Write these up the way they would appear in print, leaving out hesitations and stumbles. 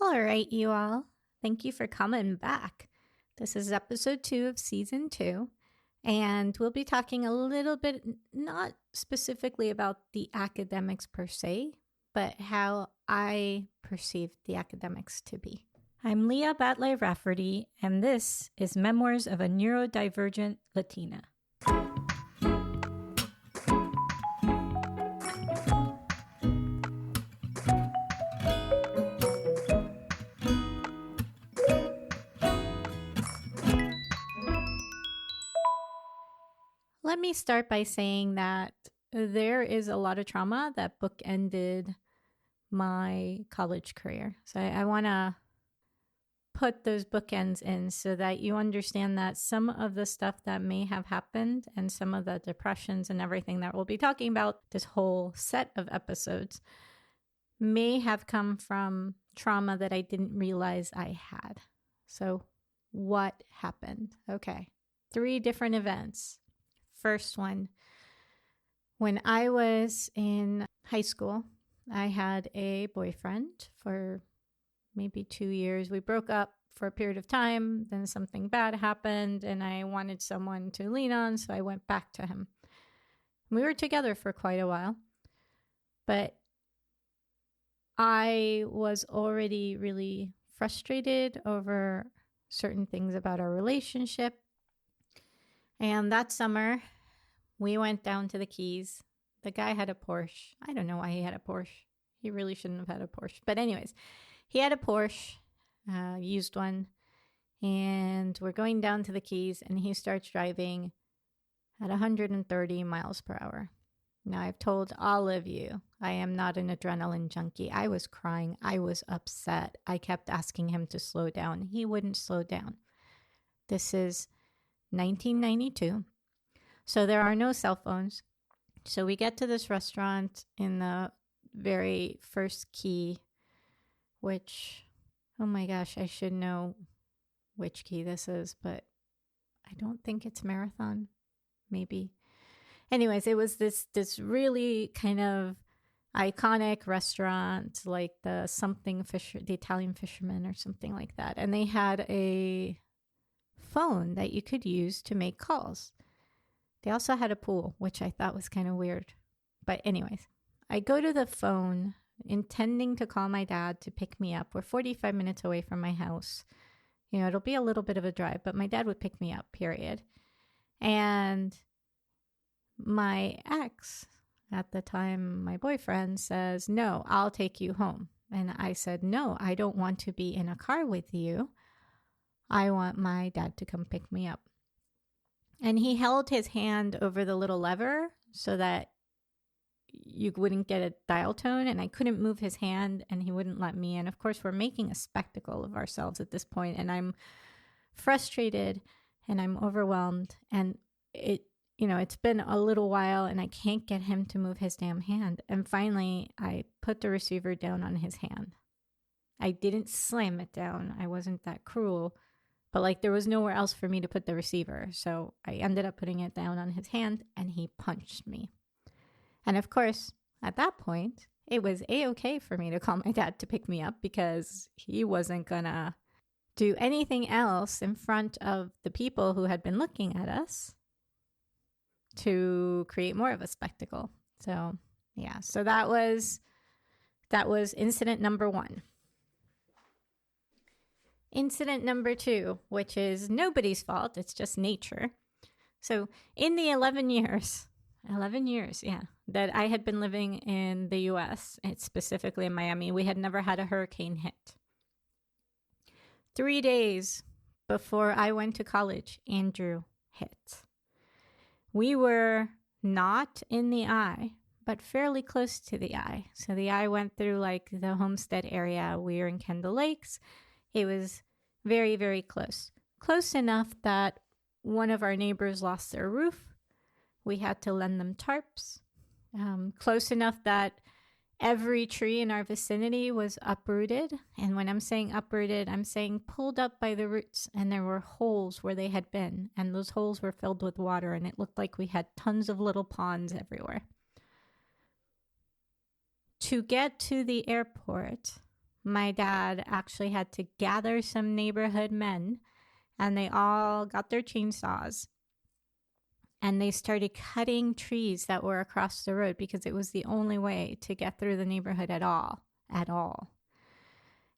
All right, you all. Thank you for coming back. This is episode 2 of season 2, and we'll be talking a little bit, not specifically about the academics per se, but how I perceive the academics to be. I'm Leah Batlle-Rafferty, and this is Memoirs of a Neurodivergent Latina. Let me start by saying that there is a lot of trauma that bookended my college career. So I want to put those bookends in so that you understand that some of the stuff that may have happened and some of the depressions and everything that we'll be talking about this whole set of episodes may have come from trauma that I didn't realize I had. So what happened? Okay, 3 different events. First one, when I was in high school, I had a boyfriend for maybe 2 years. We broke up for a period of time, then something bad happened, and I wanted someone to lean on, so I went back to him. We were together for quite a while, but I was already really frustrated over certain things about our relationship. And that summer, we went down to the Keys. The guy had a Porsche. I don't know why he had a Porsche. He really shouldn't have had a Porsche. But anyways, he had a Porsche, used one. And we're going down to the Keys, and he starts driving at 130 miles per hour. Now, I've told all of you, I am not an adrenaline junkie. I was crying. I was upset. I kept asking him to slow down. He wouldn't slow down. This is 1992. So there are no cell phones. So we get to this restaurant in the very first key, which, oh my gosh, I should know which key this is, but I don't think it's Marathon, maybe. Anyways, it was this really kind of iconic restaurant, like the Italian fisherman or something like that. And they had a phone that you could use to make calls. They also had a pool, which I thought was kind of weird. But anyways, I go to the phone intending to call my dad to pick me up. We're 45 minutes away from my house. You know, it'll be a little bit of a drive, but my dad would pick me up, period. And my ex at the time, my boyfriend, says, "No, I'll take you home." And I said, "No, I don't want to be in a car with you. I want my dad to come pick me up." And he held his hand over the little lever so that you wouldn't get a dial tone, and I couldn't move his hand, and he wouldn't let me. And of course, we're making a spectacle of ourselves at this point, and I'm frustrated and I'm overwhelmed, and it's been a little while, and I can't get him to move his damn hand. And finally, I put the receiver down on his hand. I didn't slam it down. I wasn't that cruel. But there was nowhere else for me to put the receiver. So I ended up putting it down on his hand, and he punched me. And of course, at that point, it was A-okay for me to call my dad to pick me up because he wasn't gonna do anything else in front of the people who had been looking at us to create more of a spectacle. So yeah, so that was incident number 1. Incident number 2, which is nobody's fault, it's just nature. So in the 11 years, that I had been living in the US, specifically in Miami, we had never had a hurricane hit. 3 days before I went to college, Andrew hit. We were not in the eye, but fairly close to the eye. So the eye went through the Homestead area. We were in Kendall Lakes. It was very, very close. Close enough that one of our neighbors lost their roof. We had to lend them tarps. Close enough that every tree in our vicinity was uprooted. And when I'm saying uprooted, I'm saying pulled up by the roots. And there were holes where they had been. And those holes were filled with water. And it looked like we had tons of little ponds everywhere. To get to the airport, my dad actually had to gather some neighborhood men, and they all got their chainsaws and they started cutting trees that were across the road because it was the only way to get through the neighborhood at all.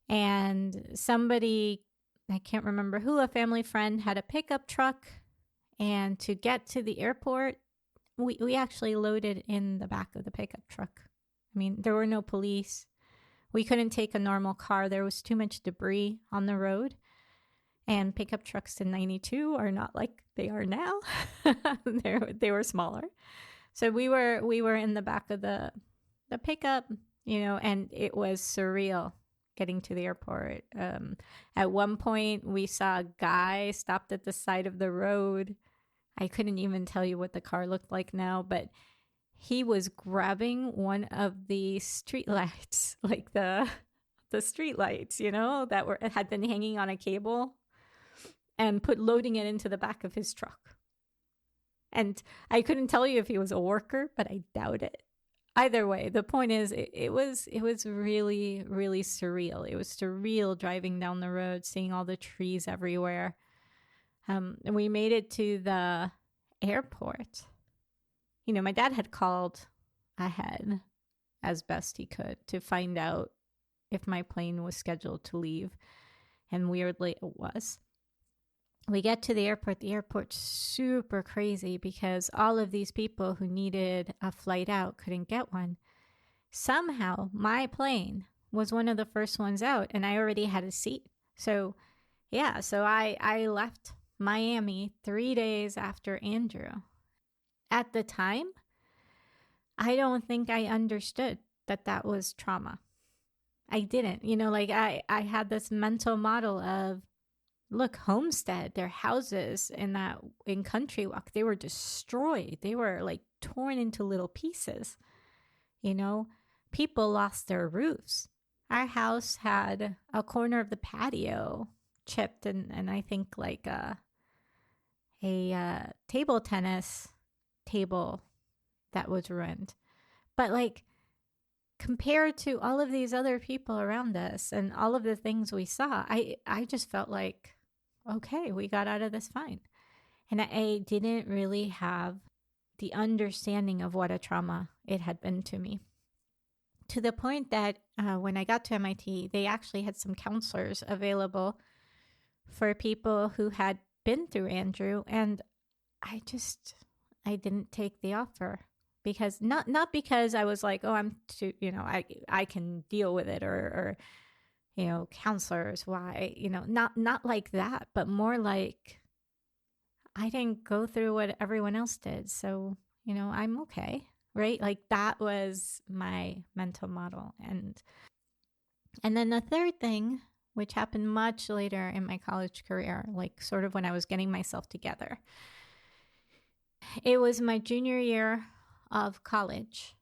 And somebody, I can't remember who, a family friend, had a pickup truck, and to get to the airport, we actually loaded in the back of the pickup truck. I mean, there were no police. We couldn't take a normal car. There was too much debris on the road. And pickup trucks in 92 are not like they are now. They were smaller. So we were in the back of the pickup, and it was surreal getting to the airport. At one point, we saw a guy stopped at the side of the road. I couldn't even tell you what the car looked like now, but he was grabbing one of the street lights, like the street lights, that had been hanging on a cable, and loading it into the back of his truck. And I couldn't tell you if he was a worker, but I doubt it. Either way, the point is, it was really, really surreal. It was surreal driving down the road, seeing all the trees everywhere. And we made it to the airport. My dad had called ahead as best he could to find out if my plane was scheduled to leave. And weirdly, it was. We get to the airport. The airport's super crazy because all of these people who needed a flight out couldn't get one. Somehow, my plane was one of the first ones out, and I already had a seat. So I left Miami 3 days after Andrew. At the time, I don't think I understood that was trauma. I didn't. I had this mental model of, look, Homestead, their houses in Country Walk, they were destroyed. They were like torn into little pieces. People lost their roofs. Our house had a corner of the patio chipped, and I think like a table tennis table that was ruined. But like, compared to all of these other people around us and all of the things we saw, I just felt like, okay, we got out of this fine. And I didn't really have the understanding of what a trauma it had been to me. To the point that when I got to MIT, they actually had some counselors available for people who had been through Andrew. And I didn't take the offer. Because not because I was like, oh, I'm too, I can deal with it, or counselors, why, not like that, but more like I didn't go through what everyone else did. So, I'm okay, right? Like that was my mental model. And then the third thing, which happened much later in my college career, like sort of when I was getting myself together, it was my junior year of college,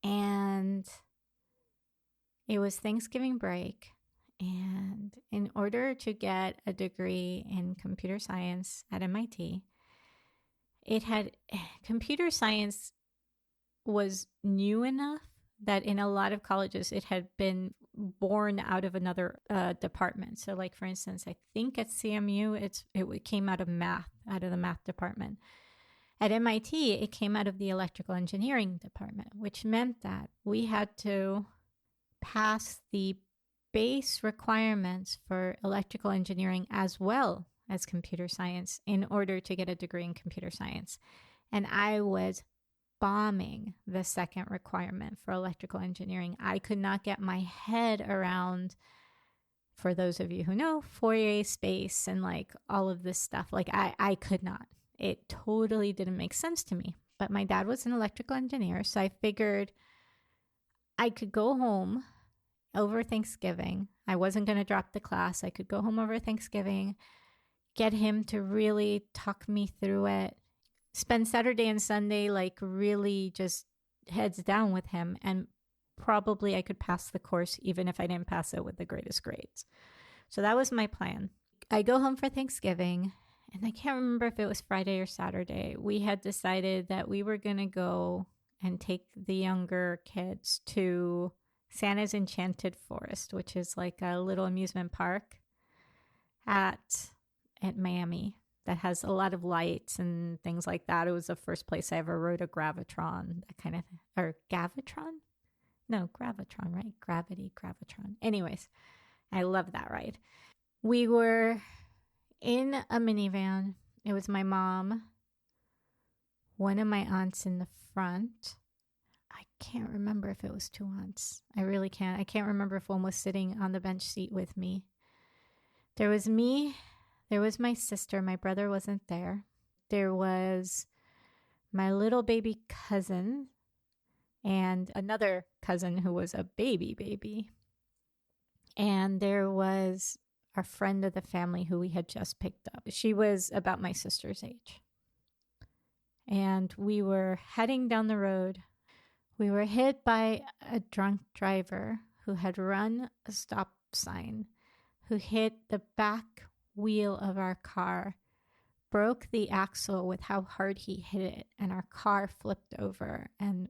and it was Thanksgiving break, and in order to get a degree in computer science at MIT, computer science was new enough that in a lot of colleges it had been born out of another department. So like, for instance, I think at CMU it came out of the math department. At MIT, it came out of the electrical engineering department, which meant that we had to pass the base requirements for electrical engineering as well as computer science in order to get a degree in computer science. And I was bombing the second requirement for electrical engineering. I could not get my head around, for those of you who know, Fourier space and like all of this stuff. Like I could not. It totally didn't make sense to me. But my dad was an electrical engineer, so I figured I could go home over Thanksgiving. I wasn't going to drop the class. I could go home over Thanksgiving, get him to really talk me through it, spend Saturday and Sunday like really just heads down with him, and probably I could pass the course even if I didn't pass it with the greatest grades. So that was my plan. I go home for Thanksgiving, and I can't remember if it was Friday or Saturday. We had decided that we were going to go and take the younger kids to Santa's Enchanted Forest, which is like a little amusement park at Miami that has a lot of lights and things like that. It was the first place I ever rode a Gravitron, that kind of thing. Or Gravitron? No, Gravitron, right? Gravitron. Anyways, I love that ride. We were in a minivan. It was my mom, one of my aunts in the front. I can't remember if it was two aunts. I really can't. I can't remember if one was sitting on the bench seat with me. There was me. There was my sister. My brother wasn't there. There was my little baby cousin and another cousin who was a baby. And there was a friend of the family who we had just picked up. She was about my sister's age. And we were heading down the road. We were hit by a drunk driver who had run a stop sign, who hit the back wheel of our car, broke the axle with how hard he hit it, and our car flipped over, and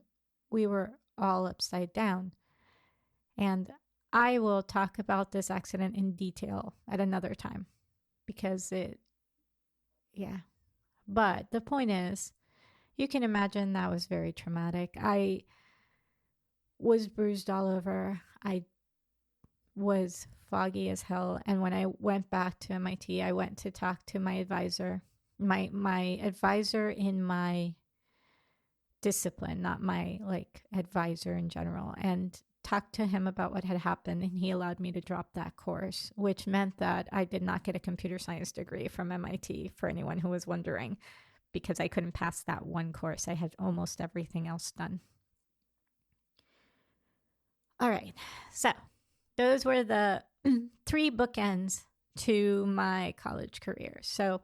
we were all upside down. And I will talk about this accident in detail at another time because But the point is, you can imagine that was very traumatic. I was bruised all over. I was foggy as hell. And when I went back to MIT, I went to talk to my advisor, my advisor in my discipline, not my advisor in general, and talked to him about what had happened. And he allowed me to drop that course, which meant that I did not get a computer science degree from MIT, for anyone who was wondering, because I couldn't pass that one course. I had almost everything else done. All right. So those were the 3 bookends to my college career. So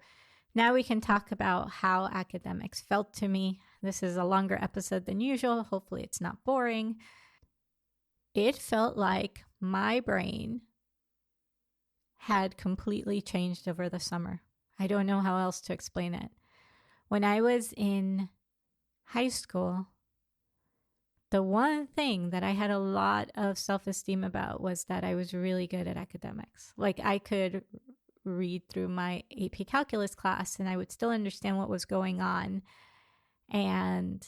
now we can talk about how academics felt to me. This is a longer episode than usual. Hopefully it's not boring. It felt like my brain had completely changed over the summer. I don't know how else to explain it. When I was in high school, the one thing that I had a lot of self-esteem about was that I was really good at academics. Like, I could read through my AP calculus class and I would still understand what was going on and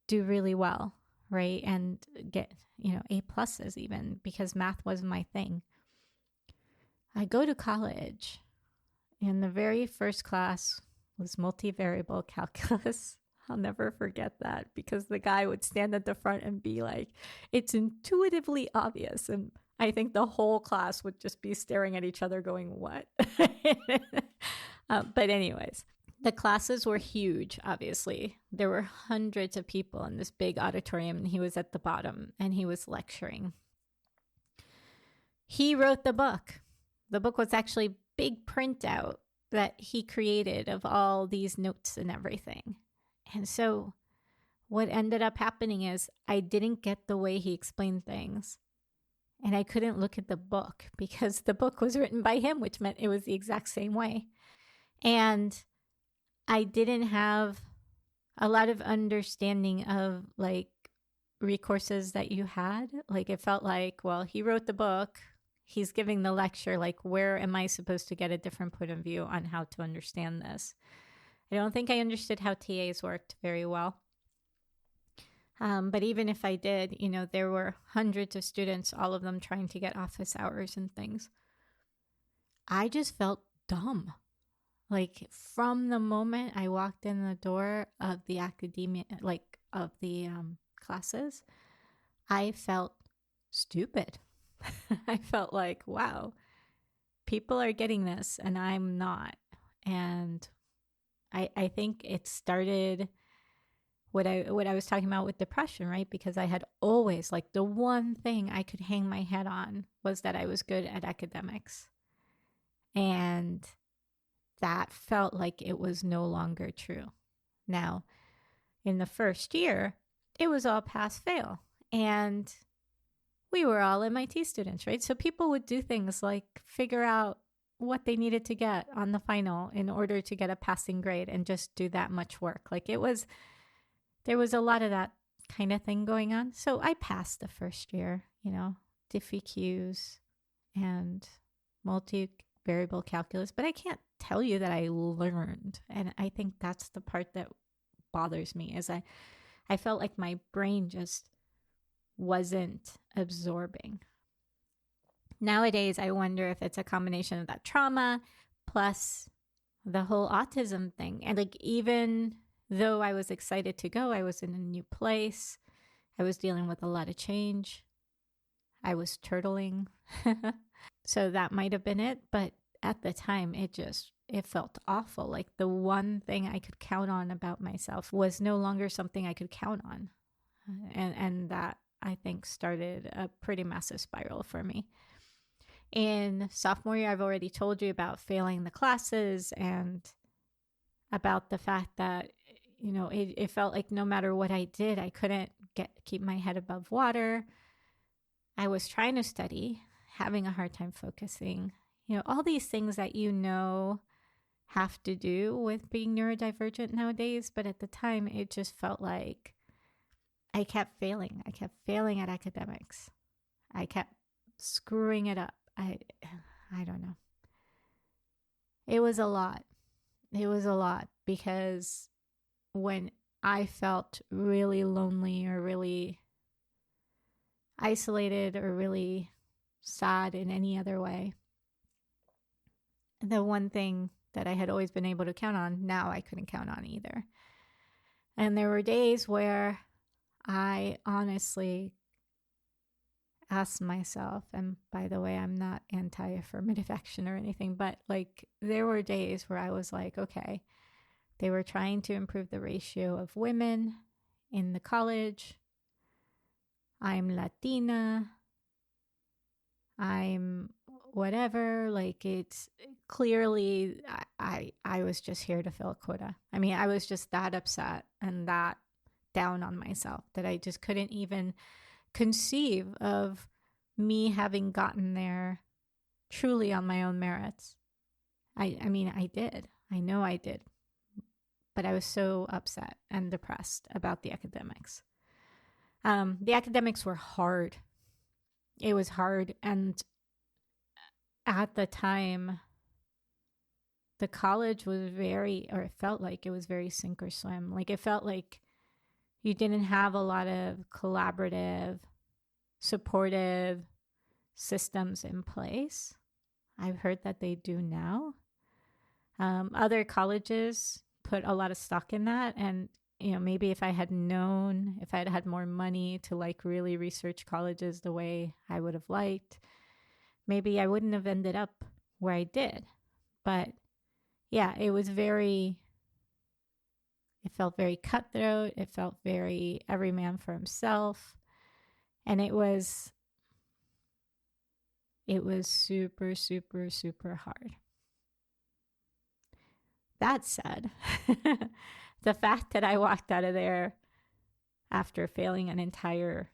do really well, right? And get, A pluses even, because math was my thing. I go to college and the very first class was multivariable calculus. I'll never forget that, because the guy would stand at the front and be like, it's intuitively obvious. And I think the whole class would just be staring at each other going, what? But anyways, the classes were huge, obviously. There were hundreds of people in this big auditorium, and he was at the bottom and he was lecturing. He wrote the book. The book was actually big printout that he created of all these notes and everything. And so what ended up happening is I didn't get the way he explained things. And I couldn't look at the book because the book was written by him, which meant it was the exact same way. And I didn't have a lot of understanding of recourses that you had. Like, it felt like, well, he wrote the book, he's giving the lecture, where am I supposed to get a different point of view on how to understand this? I don't think I understood how TAs worked very well. But even if I did, there were hundreds of students, all of them trying to get office hours and things. I just felt dumb. From the moment I walked in the door of the academia, of the classes, I felt stupid. I felt like, wow, people are getting this and I'm not. And I think it started what I was talking about with depression, right? Because I had always, the one thing I could hang my head on was that I was good at academics. And that felt like it was no longer true. Now, in the first year, it was all pass-fail. And we were all MIT students, right? So people would do things like figure out what they needed to get on the final in order to get a passing grade and just do that much work. There was a lot of that kind of thing going on. So I passed the first year, diffie Qs and multivariable calculus, but I can't tell you that I learned. And I think that's the part that bothers me, is I felt like my brain just wasn't absorbing. Nowadays, I wonder if it's a combination of that trauma plus the whole autism thing. And like, even though I was excited to go, I was in a new place. I was dealing with a lot of change. I was turtling. So that might have been it. But at the time, it felt awful. Like the one thing I could count on about myself was no longer something I could count on. And that, I think, started a pretty massive spiral for me. In sophomore year, I've already told you about failing the classes and about the fact that, it felt like no matter what I did, I couldn't keep my head above water. I was trying to study, having a hard time focusing, all these things that have to do with being neurodivergent nowadays. But at the time, it just felt like I kept failing. I kept failing at academics. I kept screwing it up. I don't know. It was a lot. It was a lot, because when I felt really lonely or really isolated or really sad in any other way, the one thing that I had always been able to count on, now I couldn't count on either. And there were days where I honestly asked myself, and by the way, I'm not anti-affirmative action or anything, but like, there were days where I was like, okay, they were trying to improve the ratio of women in the college. I'm Latina. I'm whatever. Like, it's clearly, I was just here to fill a quota. I mean, I was just that upset and that down on myself that I just couldn't even conceive of me having gotten there truly on my own merits. I mean, I did. I know I did. But I was so upset and depressed about the academics. The academics were hard. It was hard. And at the time, the college was it felt like it was very sink or swim. Like, it felt like you didn't have a lot of collaborative, supportive systems in place. I've heard that they do now. Other colleges put a lot of stock in that. And, maybe if I had known, if I had had more money to like really research colleges the way I would have liked, maybe I wouldn't have ended up where I did. But yeah, it felt very cutthroat. It felt very every man for himself. And it was super, super, super hard. That said, the fact that I walked out of there after failing an entire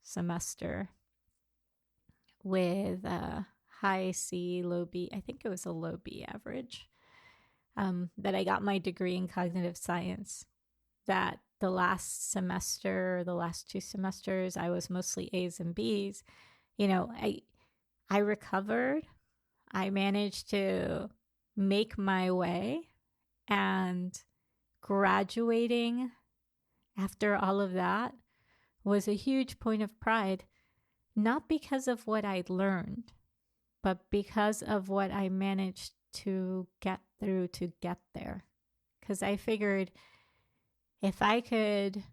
semester with a high C, low B, I think it was a low B average, that I got my degree in cognitive science, that the last semester, the last 2 semesters, I was mostly A's and B's. I recovered. I managed to make my way, and graduating after all of that was a huge point of pride, not because of what I'd learned, but because of what I managed to get through to get there. Because I figured if I could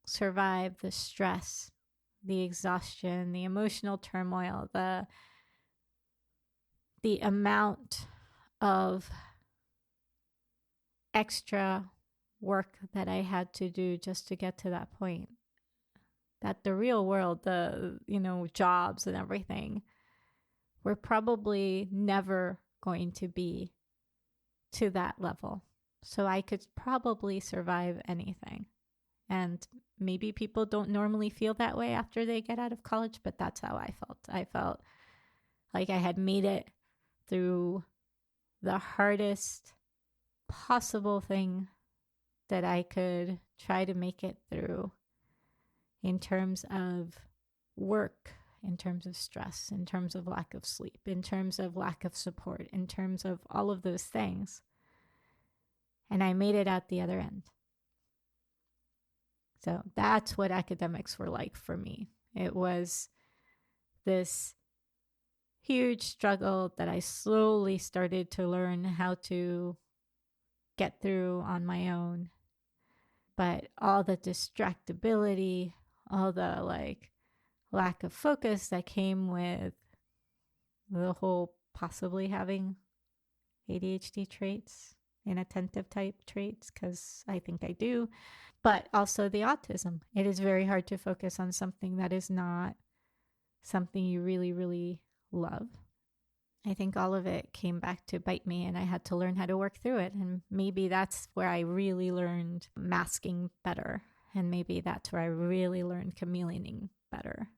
survive the stress, the exhaustion, the emotional turmoil, the amount of extra work that I had to do just to get to that point, that the real world, the, jobs and everything, were probably never going to be to that level. So I could probably survive anything. And maybe people don't normally feel that way after they get out of college, but that's how I felt. I felt like I had made it through the hardest possible thing that I could try to make it through. in terms of work, in terms of stress, in terms of lack of sleep, in terms of lack of support, in terms of all of those things. And I made it out the other end. So that's what academics were like for me. It was this huge struggle that I slowly started to learn how to get through on my own. But all the distractibility, all the lack of focus that came with the whole possibly having ADHD traits, inattentive type traits, because I think I do, but also the autism. It is very hard to focus on something that is not something you really, really love. I think all of it came back to bite me, and I had to learn how to work through it. And maybe that's where I really learned masking better. And maybe that's where I really learned chameleoning better.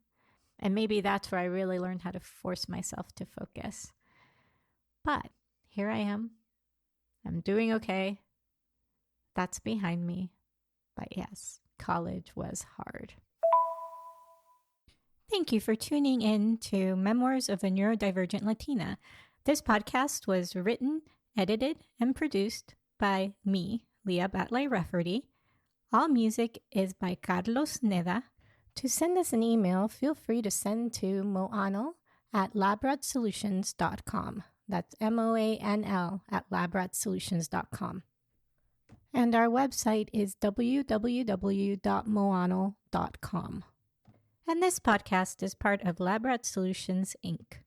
And maybe that's where I really learned how to force myself to focus. But here I am. I'm doing okay. That's behind me. But yes, college was hard. Thank you for tuning in to Memoirs of a Neurodivergent Latina. This podcast was written, edited, and produced by me, Leah Batlle-Rafferty. All music is by Carlos Neda. To send us an email, feel free to send to moanl@labradsolutions.com. That's MOANL@labradsolutions.com. And our website is www.moanl.com. And this podcast is part of Labrat Solutions, Inc.